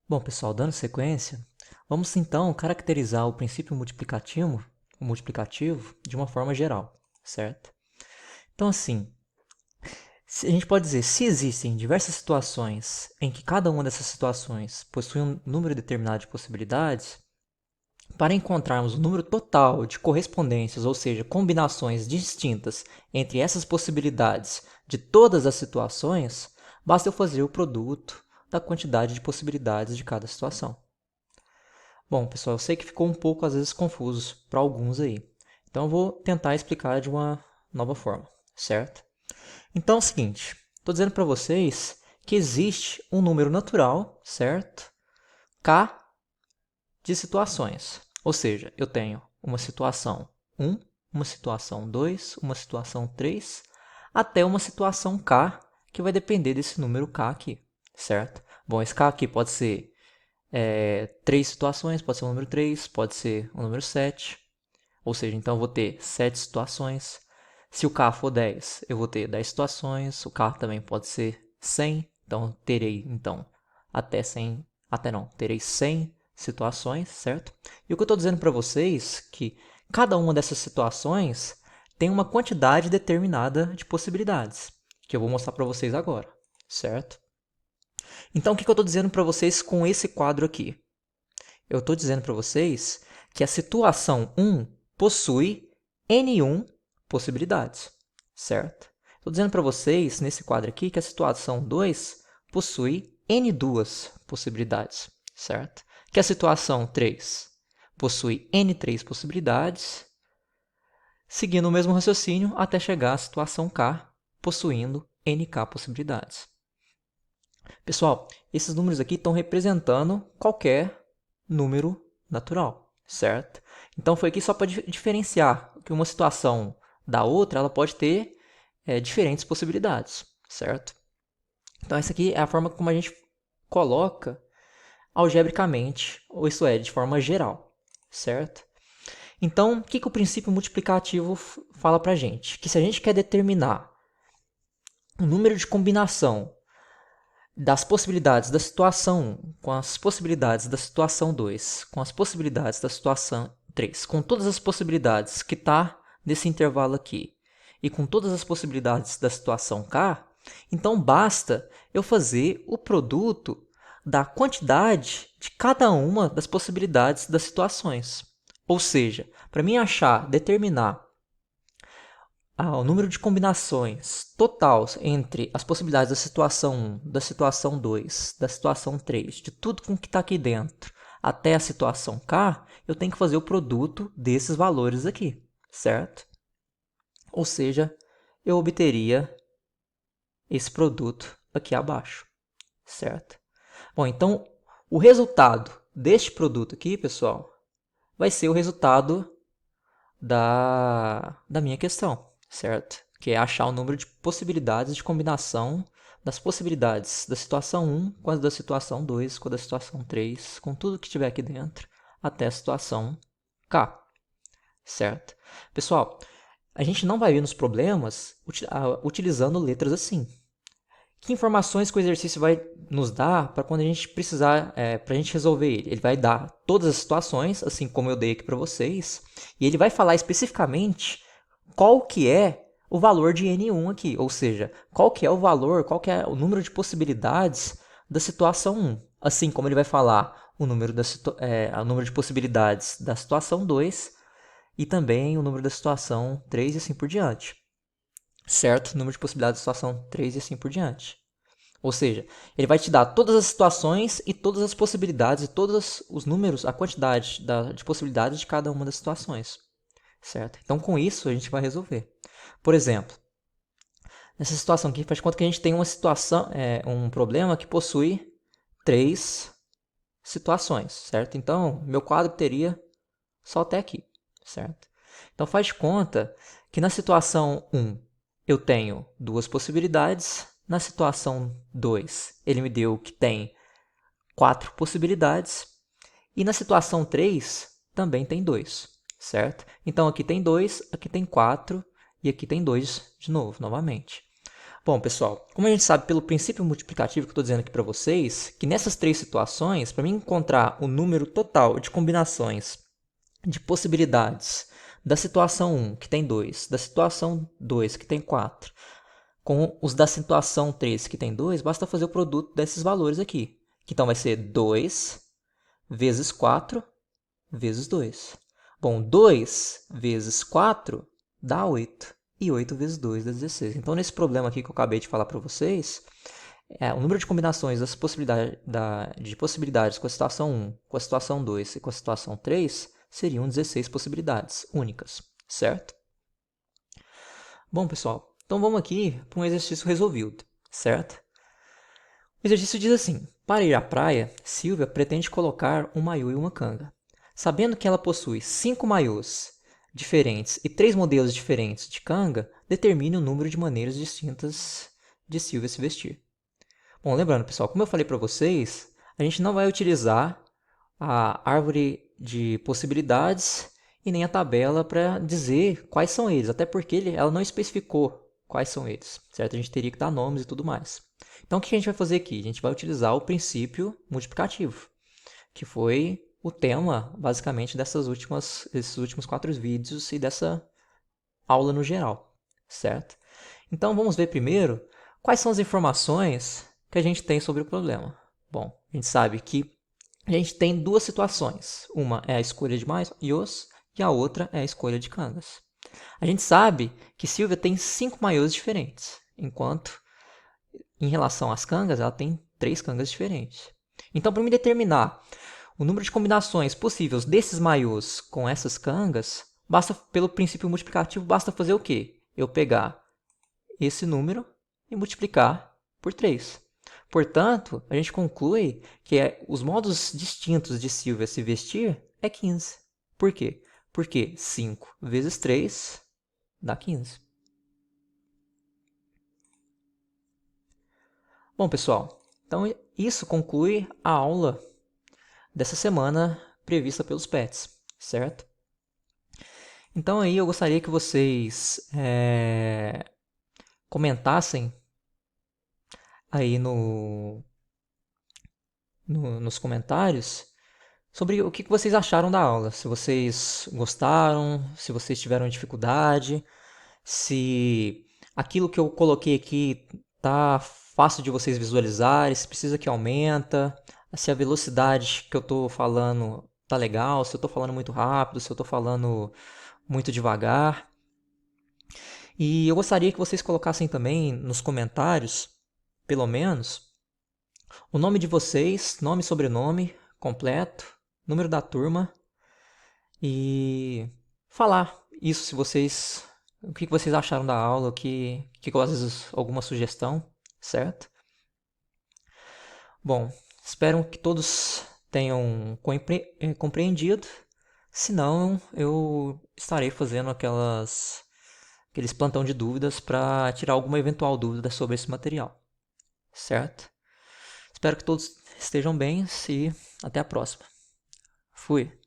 Bom, pessoal, dando sequência, vamos então caracterizar o princípio multiplicativo de uma forma geral, certo? Então, assim, a gente pode dizer, se existem diversas situações em que cada uma dessas situações possui um número determinado de possibilidades, para encontrarmos o número total de correspondências, ou seja, combinações distintas entre essas possibilidades de todas as situações, basta eu fazer o produto da quantidade de possibilidades de cada situação. Bom, pessoal, eu sei que ficou um pouco às vezes confuso para alguns aí. Então eu vou tentar explicar de uma nova forma, certo? Então é o seguinte, estou dizendo para vocês que existe um número natural, certo? K de situações. Ou seja, eu tenho uma situação 1, uma situação 2, uma situação 3, até uma situação K, que vai depender desse número K aqui, certo? Bom, esse K aqui pode ser três situações, pode ser o número 3, pode ser o número 7. Ou seja, então eu vou ter 7 situações. Se o K for 10, eu vou ter 10 situações. O K também pode ser 100. Então, terei até 100, até não, terei 100 situações, certo? E o que eu estou dizendo para vocês é que cada uma dessas situações tem uma quantidade determinada de possibilidades, que eu vou mostrar para vocês agora, certo? Então, o que eu estou dizendo para vocês com esse quadro aqui? Eu estou dizendo para vocês que a situação 1 possui N1 possibilidades, certo? Estou dizendo para vocês, nesse quadro aqui, que a situação 2 possui N2 possibilidades, certo? Que a situação 3 possui N3 possibilidades, seguindo o mesmo raciocínio até chegar à situação K, possuindo NK possibilidades. Pessoal, esses números aqui estão representando qualquer número natural, certo? Então foi aqui só para diferenciar que uma situação da outra, ela pode ter diferentes possibilidades, certo? Então essa aqui é a forma como a gente coloca algebricamente, ou isso é, de forma geral, certo? Então, o que o princípio multiplicativo fala para a gente? Que se a gente quer determinar o número de combinação das possibilidades da situação 1 com as possibilidades da situação 2, com as possibilidades da situação 3, com todas as possibilidades que está nesse intervalo aqui e com todas as possibilidades da situação K, então basta eu fazer o produto da quantidade de cada uma das possibilidades das situações. Ou seja, para mim determinar o número de combinações total entre as possibilidades da situação 1, da situação 2, da situação 3, de tudo com que está aqui dentro, até a situação K, eu tenho que fazer o produto desses valores aqui, certo? Ou seja, eu obteria esse produto aqui abaixo, certo? Bom, então, o resultado deste produto aqui, pessoal, vai ser o resultado da minha questão, certo? Que é achar o número de possibilidades de combinação das possibilidades da situação 1 com as da situação 2, com a da situação 3, com tudo que tiver aqui dentro, até a situação K, certo? Pessoal, a gente não vai ver nos problemas utilizando letras assim. Que informações que o exercício vai nos dar para quando a gente precisar, para a gente resolver ele? Ele vai dar todas as situações, assim como eu dei aqui para vocês, e ele vai falar especificamente qual que é o valor de N1 aqui, ou seja, qual que é o valor, qual que é o número de possibilidades da situação 1, assim como ele vai falar o número, o número de possibilidades da situação 2 e também o número da situação 3 e assim por diante. Certo? O número de possibilidades da situação 3 e assim por diante. Ou seja, ele vai te dar todas as situações e todas as possibilidades e todos os números, a quantidade de possibilidades de cada uma das situações. Certo? Então, com isso, a gente vai resolver. Por exemplo, nessa situação aqui, faz de conta que a gente tem uma situação, um problema que possui 3 situações, certo? Então, meu quadro teria só até aqui, certo? Então, faz de conta que na situação 1 eu tenho duas possibilidades, na situação 2 ele me deu que tem 4 possibilidades, e na situação 3 também tem 2, certo? Então aqui tem 2, aqui tem 4 e aqui tem 2 de novo, novamente. Bom, pessoal, como a gente sabe pelo princípio multiplicativo que eu estou dizendo aqui para vocês, que nessas três situações, para mim encontrar o número total de combinações de possibilidades da situação 1, que tem 2, da situação 2, que tem 4, com os da situação 3, que tem 2, basta fazer o produto desses valores aqui. Então vai ser 2 vezes 4 vezes 2. Bom, 2 vezes 4 dá 8. E 8 vezes 2 dá 16. Então, nesse problema aqui que eu acabei de falar para vocês, o número de combinações de possibilidades com a situação 1, com a situação 2 e com a situação 3 seriam 16 possibilidades únicas, certo? Bom, pessoal, então vamos aqui para um exercício resolvido, certo? O exercício diz assim: para ir à praia, Silvia pretende colocar um maiô e uma canga. Sabendo que ela possui 5 maiôs diferentes e 3 modelos diferentes de canga, determine o número de maneiras distintas de Silvia se vestir. Bom, lembrando, pessoal, como eu falei para vocês, a gente não vai utilizar a árvore de possibilidades e nem a tabela para dizer quais são eles, até porque ela não especificou quais são eles, certo? A gente teria que dar nomes e tudo mais. Então, o que a gente vai fazer aqui? A gente vai utilizar o princípio multiplicativo, que foi o tema, basicamente, desses últimos 4 vídeos e dessa aula no geral, certo? Então, vamos ver primeiro quais são as informações que a gente tem sobre o problema. Bom, a gente sabe que a gente tem duas situações. Uma é a escolha de maiôs e a outra é a escolha de cangas. A gente sabe que Silvia tem 5 maiôs diferentes, enquanto em relação às cangas ela tem 3 cangas diferentes. Então, para me determinar o número de combinações possíveis desses maiôs com essas cangas, basta, pelo princípio multiplicativo, basta fazer o quê? Eu pegar esse número e multiplicar por 3. Portanto, a gente conclui que os modos distintos de Silvia se vestir é 15. Por quê? Porque 5 vezes 3 dá 15. Bom, pessoal, então isso conclui a aula dessa semana prevista pelos PETs, certo? Então aí eu gostaria que vocês comentassem aí nos comentários sobre o que vocês acharam da aula. Se vocês gostaram, se vocês tiveram dificuldade, se aquilo que eu coloquei aqui tá fácil de vocês visualizarem, se precisa que aumenta, se a velocidade que eu estou falando tá legal, se eu estou falando muito rápido, se eu estou falando muito devagar. E eu gostaria que vocês colocassem também nos comentários, pelo menos, o nome de vocês, nome e sobrenome completo, número da turma e falar isso se vocês, o que vocês acharam da aula, às vezes alguma sugestão, certo? Bom, espero que todos tenham compreendido. Se não, eu estarei fazendo aqueles plantão de dúvidas para tirar alguma eventual dúvida sobre esse material, certo? Espero que todos estejam bem e até a próxima. Fui!